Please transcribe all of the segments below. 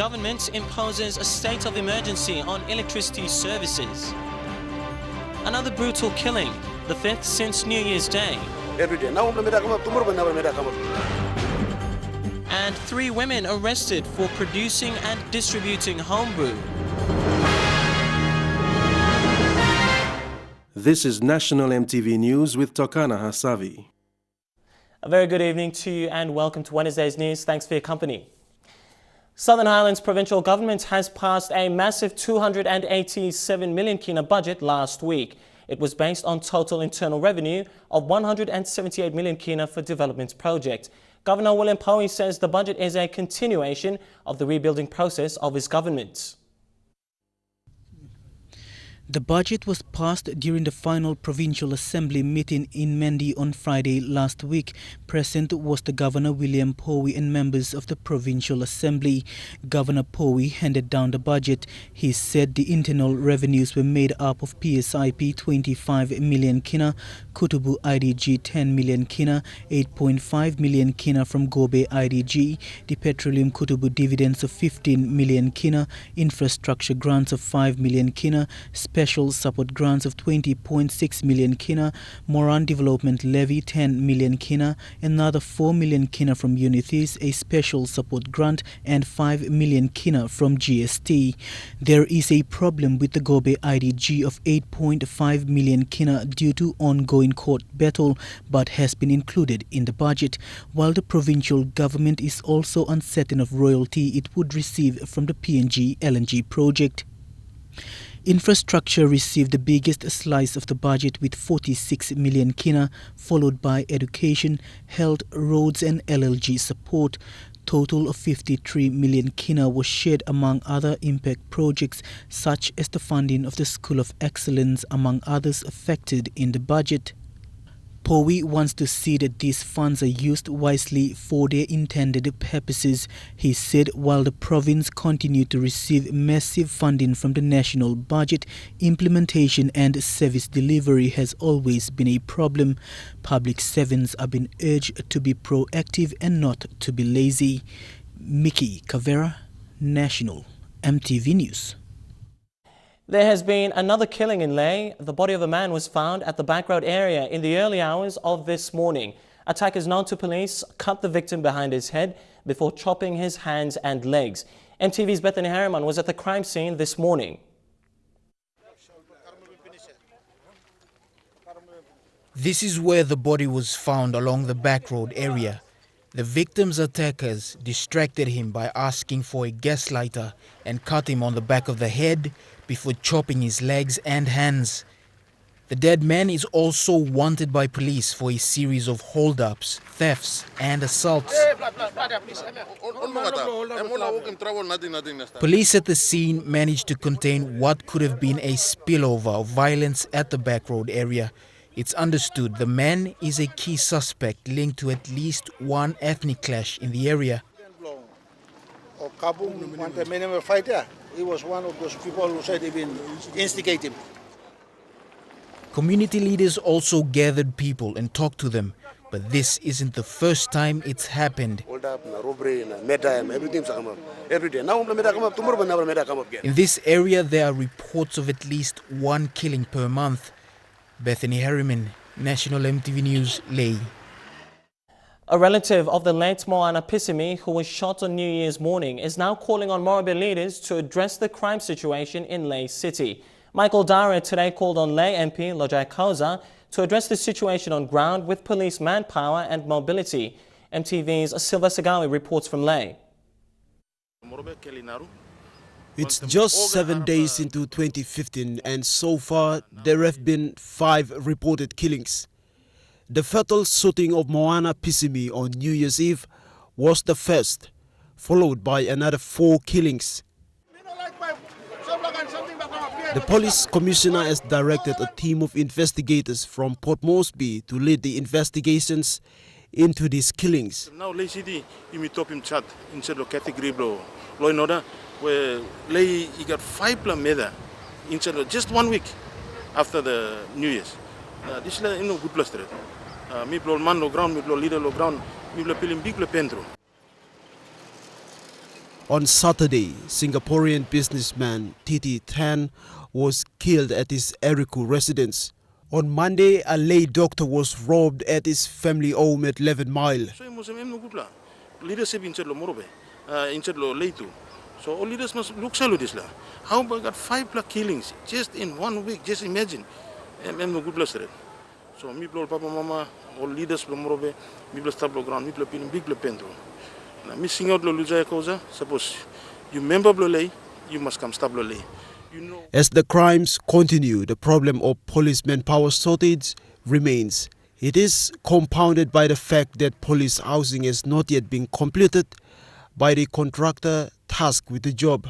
government imposes a state of emergency on electricity services. Another brutal killing, the 5th since New Year's Day. Every day. And 3 women arrested for producing and distributing homebrew. This is National EMTV News with Tokana Hasavi. A very good evening to you and welcome to Wednesday's news. Thanks for your company. Southern Highlands Provincial Government has passed a massive 287 million kina budget last week. It was based on total internal revenue of 178 million kina for development projects. Governor William Powie says the budget is a continuation of the rebuilding process of his government. The budget was passed during the final Provincial Assembly meeting in Mendi on Friday last week. Present was the Governor William Powie and members of the Provincial Assembly. Governor Powie handed down the budget. He said the internal revenues were made up of PSIP 25 million kina, Kutubu IDG 10 million kina, 8.5 million kina from Gobe IDG, the Petroleum Kutubu dividends of 15 million kina, infrastructure grants of 5 million kina, special support grants of 20.6 million kina, Moran Development Levy 10 million kina, another 4 million kina from Unithis, a special support grant, and 5 million kina from GST. There is a problem with the Gobe IDG of 8.5 million kina due to ongoing court battle, but has been included in the budget, while the provincial government is also uncertain of royalty it would receive from the PNG LNG project. Infrastructure received the biggest slice of the budget with 46 million kina, followed by education, health, roads and LLG support. Total of 53 million kina was shared among other impact projects such as the funding of the School of Excellence, among others affected in the budget. Powie wants to see that these funds are used wisely for their intended purposes. He said while the province continued to receive massive funding from the national budget, implementation and service delivery has always been a problem. Public servants are being urged to be proactive and not to be lazy. Mickey Cavera, National EMTV News. There has been another killing in Lae. The body of a man was found at the back road area in the early hours of this morning. Attackers known to police cut the victim behind his head before chopping his hands and legs. MTV's Bethany Harriman was at the crime scene this morning. This is where the body was found along the back road area. The victim's attackers distracted him by asking for a gas lighter and cut him on the back of the head before chopping his legs and hands. The dead man is also wanted by police for a series of hold-ups, thefts and assaults. Police at the scene managed to contain what could have been a spillover of violence at the back road area. It's understood the man is a key suspect linked to at least one ethnic clash in the area. He was one of those people who said they've been instigating. Community leaders also gathered people and talked to them, but this isn't the first time it's happened. In this area, there are reports of at least one killing per month. Bethany Harriman, National EMTV News, Lae. A relative of the late Moana Pisimi, who was shot on New Year's morning, is now calling on Morobe leaders to address the crime situation in Lae City. Michael Dara today called on Lae MP Lojai Kauza to address the situation on ground with police manpower and mobility. MTV's Silva Sagawi reports from Lae. It's just 7 days into 2015 and so far there have been 5 reported killings. The fatal shooting of Moana Pisimi on New Year's Eve was the first, followed by another 4 killings. The police commissioner has directed a team of investigators from Port Moresby to lead the investigations into these killings. Now, Lae City, you top him chat instead of category law and order, where Lae he got 5 plumeda instead of just 1 week after the New Year's. This is no good place. Me blow man low ground, me blow leader low ground, me blow piling big le pentro. On Saturday, Singaporean businessman Titi Tan was killed at his Eriku residence. On Monday, a lay doctor was robbed at his family home at 11 Mile. Leadership in Morobe, in Leitu. So all leaders must look this. How about got 5 killings just in 1 week? Just imagine. So me Papa Mama, all leaders from Morobe, me stop ground, me pin big pentro. Me sing out Luja Cosa, suppose you member Blolay, you must come stop Blolay. As the crimes continue, the problem of police manpower shortage remains. It is compounded by the fact that police housing has not yet been completed by the contractor tasked with the job.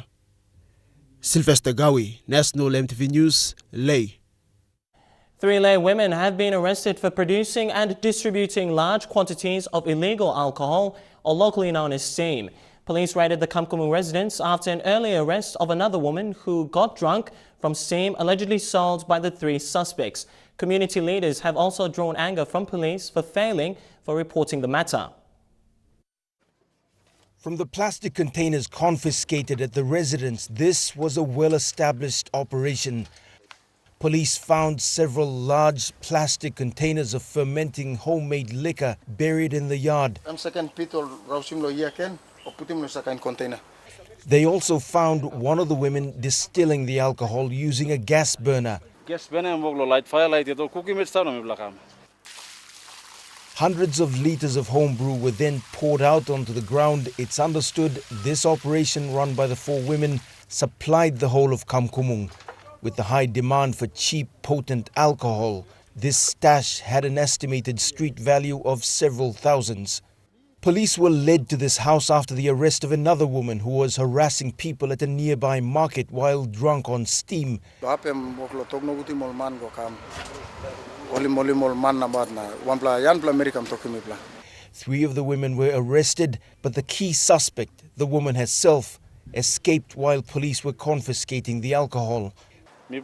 Sylvester Gawi, National EMTV News, Leh. 3 lay women have been arrested for producing and distributing large quantities of illegal alcohol, or locally known as steam. Police raided the Kamkumung residence after an earlier arrest of another woman who got drunk from steam allegedly sold by the 3 suspects. Community leaders have also drawn anger from police for failing for reporting the matter. From the plastic containers confiscated at the residence, this was a well-established operation. Police found several large plastic containers of fermenting homemade liquor buried in the yard. They also found one of the women distilling the alcohol using a gas burner. Hundreds of liters of homebrew were then poured out onto the ground. It's understood this operation run by the 4 women supplied the whole of Kamkumung. With the high demand for cheap, potent alcohol, this stash had an estimated street value of several thousands. Police were led to this house after the arrest of another woman who was harassing people at a nearby market while drunk on steam. 3 of the women were arrested, but the key suspect, the woman herself, escaped while police were confiscating the alcohol. The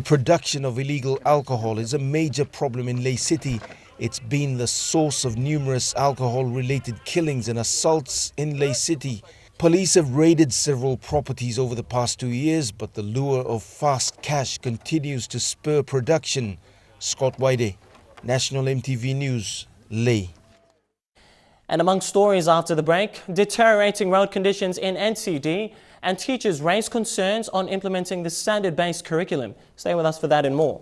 production of illegal alcohol is a major problem in Leh City. It's been the source of numerous alcohol-related killings and assaults in Leh City. Police have raided several properties over the past 2 years, but the lure of fast cash continues to spur production. Scott Waide, National EMTV News, Leh. And among stories after the break, deteriorating road conditions in NCD and teachers raise concerns on implementing the standard-based curriculum. Stay with us for that and more.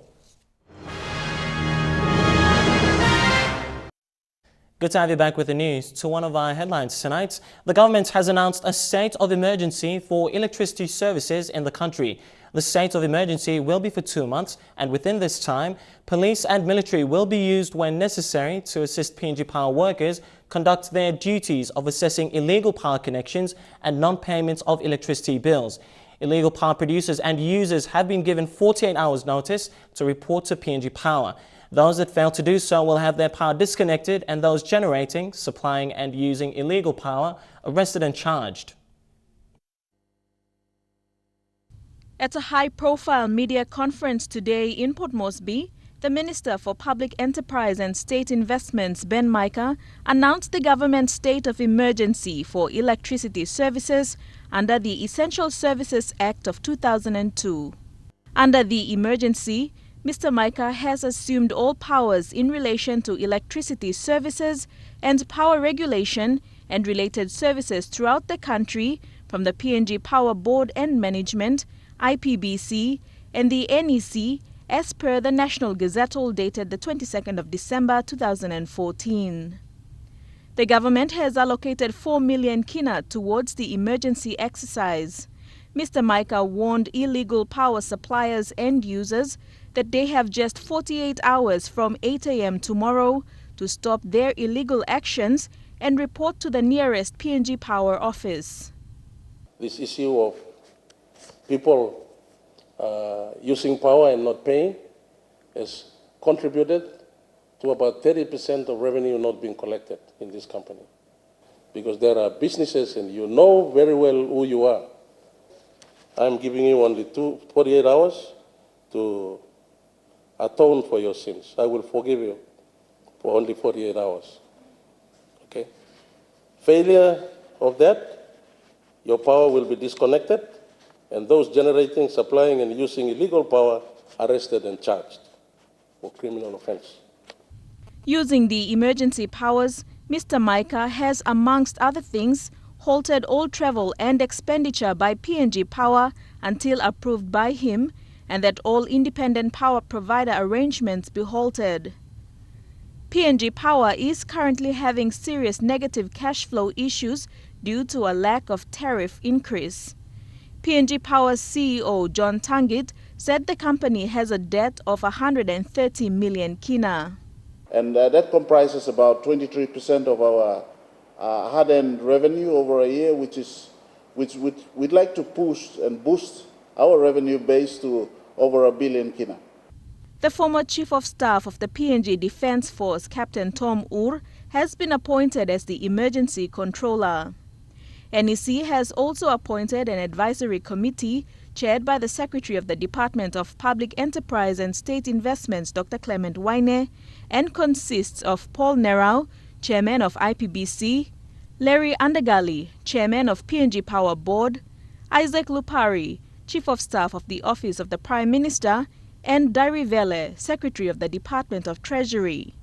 Good to have you back with the news. To one of our headlines tonight, the government has announced a state of emergency for electricity services in the country. The state of emergency will be for 2 months, and within this time, police and military will be used when necessary to assist PNG Power workers conduct their duties of assessing illegal power connections and non-payments of electricity bills. Illegal power producers and users have been given 48 hours notice to report to PNG Power. Those that fail to do so will have their power disconnected, and those generating, supplying and using illegal power arrested and charged. At a high-profile media conference today in Port Moresby, the Minister for Public Enterprise and State Investments, Ben Micah, announced the government's state of emergency for electricity services under the Essential Services Act of 2002. Under the emergency, Mr. Micah has assumed all powers in relation to electricity services and power regulation and related services throughout the country from the PNG Power Board and Management, IPBC, and the NEC as per the National Gazettal dated the 22nd of December 2014. The government has allocated 4 million kina towards the emergency exercise. Mr. Micah warned illegal power suppliers and users that they have just 48 hours from 8 a.m. tomorrow to stop their illegal actions and report to the nearest PNG Power office. This issue of people using power and not paying has contributed to about 30% of revenue not being collected in this company. Because there are businesses and you know very well who you are. I'm giving you only 48 hours to atone for your sins. I will forgive you for only 48 hours. Okay? Failure of that, your power will be disconnected, and those generating, supplying, and using illegal power arrested and charged for criminal offense. Using the emergency powers, Mr. Micah has, amongst other things, halted all travel and expenditure by PNG Power until approved by him, and that all independent power provider arrangements be halted. PNG Power is currently having serious negative cash flow issues due to a lack of tariff increase. PNG Power's CEO John Tangit said the company has a debt of 130 million kina. And that comprises about 23% of our hard-earned revenue over a year, which we'd like to push and boost our revenue base to over 1 billion kina. The former Chief of Staff of the PNG Defence Force, Captain Tom Ur, has been appointed as the Emergency Controller. NEC has also appointed an advisory committee chaired by the Secretary of the Department of Public Enterprise and State Investments, Dr. Clement Waine, and consists of Paul Nerau, Chairman of IPBC, Larry Undergali, Chairman of PNG Power Board, Isaac Lupari, Chief of Staff of the Office of the Prime Minister, and Dari Vele, Secretary of the Department of Treasury.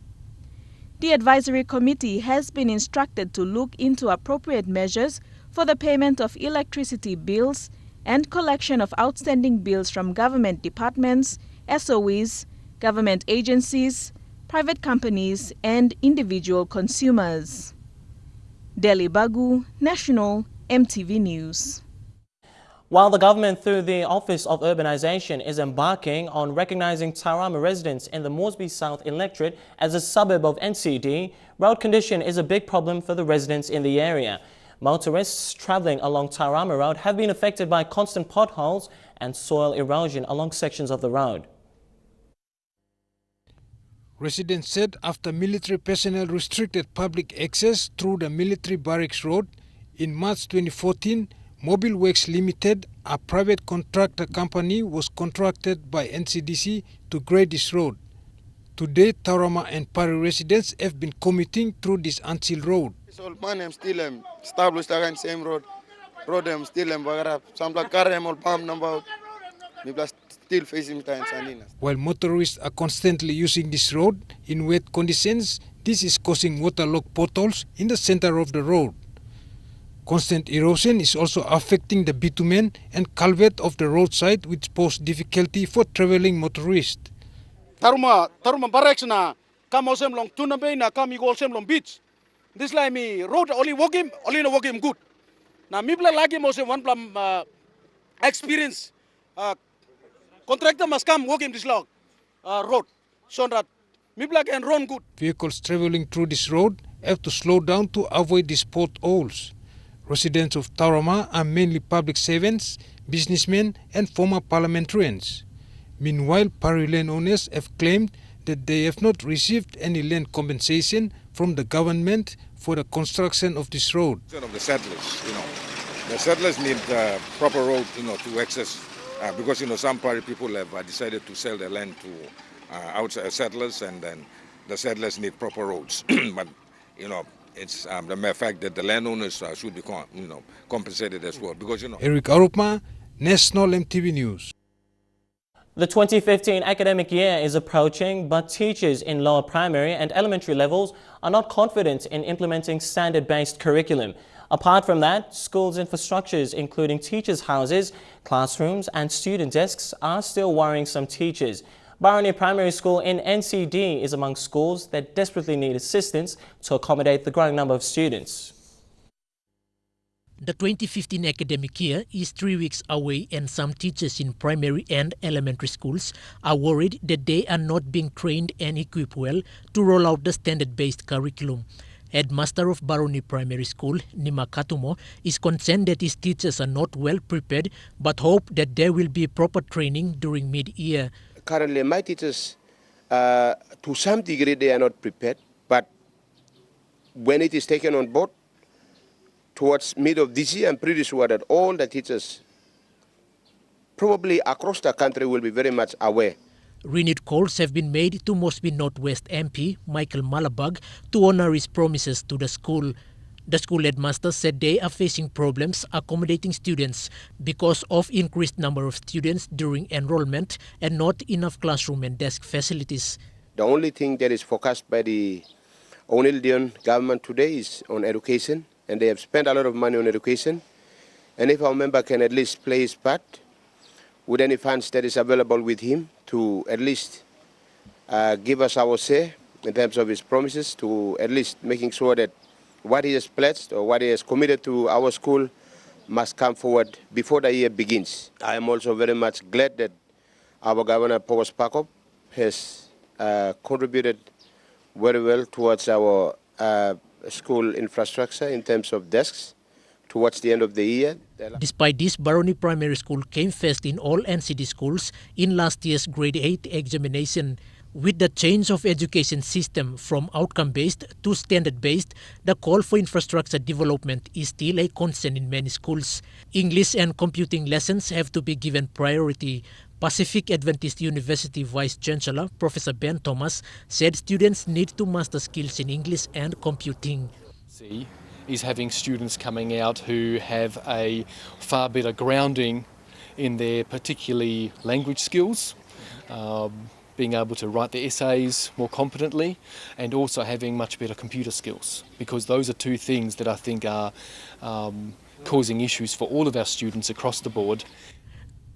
The advisory committee has been instructed to look into appropriate measures for the payment of electricity bills and collection of outstanding bills from government departments, SOEs, government agencies, private companies, and individual consumers. Delhi Bagu, National EMTV News. While the government, through the Office of Urbanization, is embarking on recognizing Tauranga residents in the Moresby South electorate as a suburb of NCD, road condition is a big problem for the residents in the area. Motorists travelling along Tauranga Road have been affected by constant potholes and soil erosion along sections of the road. Residents said after military personnel restricted public access through the Military Barracks Road in March 2014, Mobile Works Limited, a private contractor company, was contracted by NCDC to grade this road. Today, Tauranga and Pari residents have been commuting through this unsealed road. My name still established again same road. Road still bagara. Some like car palm number. Still facing time. While motorists are constantly using this road in wet conditions, this is causing waterlogged potholes in the center of the road. Constant erosion is also affecting the bitumen and culvert of the roadside, which pose difficulty for traveling motorists. Taruma barracks na come osem long Tunabe na come go osem long beach. This like me road only walk him good. Na me bla lagi osem one plan experience. Contractor must come walk him this long road so that me bla can run good. Vehicles traveling through this road have to slow down to avoid these potholes. Residents of Tauranga are mainly public servants, businessmen and former parliamentarians. Meanwhile, Pari land owners have claimed that they have not received any land compensation from the government for the construction of this road. Of the settlers, the settlers need proper road, to access, because some Pari people have decided to sell their land to outside settlers, and then the settlers need proper roads. But it's the mere fact that the landowners should be compensated as well, because Eric Arupma, National EMTV News. The 2015 academic year is approaching, but teachers in lower primary and elementary levels are not confident in implementing standard-based curriculum. Apart from that, schools' infrastructures, including teachers' houses, classrooms and student desks, are still worrying some teachers. Barony Primary School in NCD is among schools that desperately need assistance to accommodate the growing number of students. The 2015 academic year is 3 weeks away, and some teachers in primary and elementary schools are worried that they are not being trained and equipped well to roll out the standard-based curriculum. Headmaster of Barony Primary School, Nima Katumo, is concerned that his teachers are not well prepared, but hope that there will be proper training during mid-year. Currently, my teachers, to some degree, they are not prepared, but when it is taken on board, towards mid of this year, I'm pretty sure that all the teachers, probably across the country, will be very much aware. Renewed calls have been made to Mosby Northwest MP Michael Malabag to honor his promises to the school. The school headmaster said they are facing problems accommodating students because of increased number of students during enrollment and not enough classroom and desk facilities. The only thing that is focused by the O'Neill Dion government today is on education, and they have spent a lot of money on education. And if our member can at least play his part with any funds that is available with him to at least give us our say in terms of his promises, to at least making sure that what he has pledged or what he has committed to our school must come forward before the year begins. I am also very much glad that our Governor, Powers Pakop, has contributed very well towards our school infrastructure in terms of desks towards the end of the year. Despite this, Baroni Primary School came first in all NCD schools in last year's grade 8 examination. With the change of education system from outcome-based to standard-based, the call for infrastructure development is still a concern in many schools. English and computing lessons have to be given priority. Pacific Adventist University Vice Chancellor Professor Ben Thomas said students need to master skills in English and computing. Is having students coming out who have a far better grounding in their particularly language skills, being able to write their essays more competently, and also having much better computer skills, because those are two things that I think are causing issues for all of our students across the board.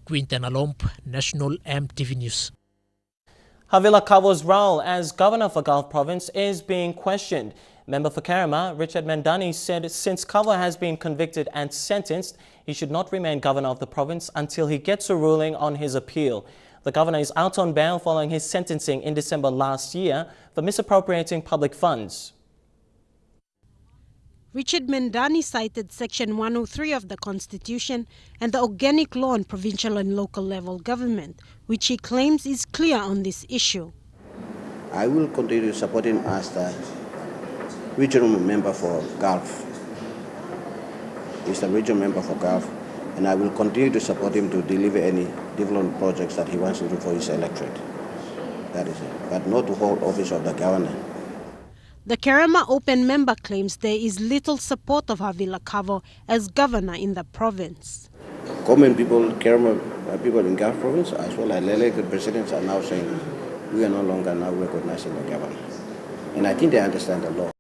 Quinten Alomp, National EMTV News. Havila Kavo's role as governor for Gulf Province is being questioned. Member for Karama, Richard Mendani, said since Kavo has been convicted and sentenced, he should not remain governor of the province until he gets a ruling on his appeal. The governor is out on bail following his sentencing in December last year for misappropriating public funds. Richard Mendani cited Section 103 of the Constitution and the organic law on provincial and local level government, which he claims is clear on this issue. I will continue to support him as the regional member for Gulf. He's the regional member for Gulf, and I will continue to support him to deliver any development projects that he wants to do for his electorate. That is it, but not to hold office of the governor. The Karama Open member claims there is little support of Havila Kavo as governor in the province. Common people, Karama people in Gulf province, as well as elected presidents, are now saying we are no longer now recognizing the governor. And I think they understand the law.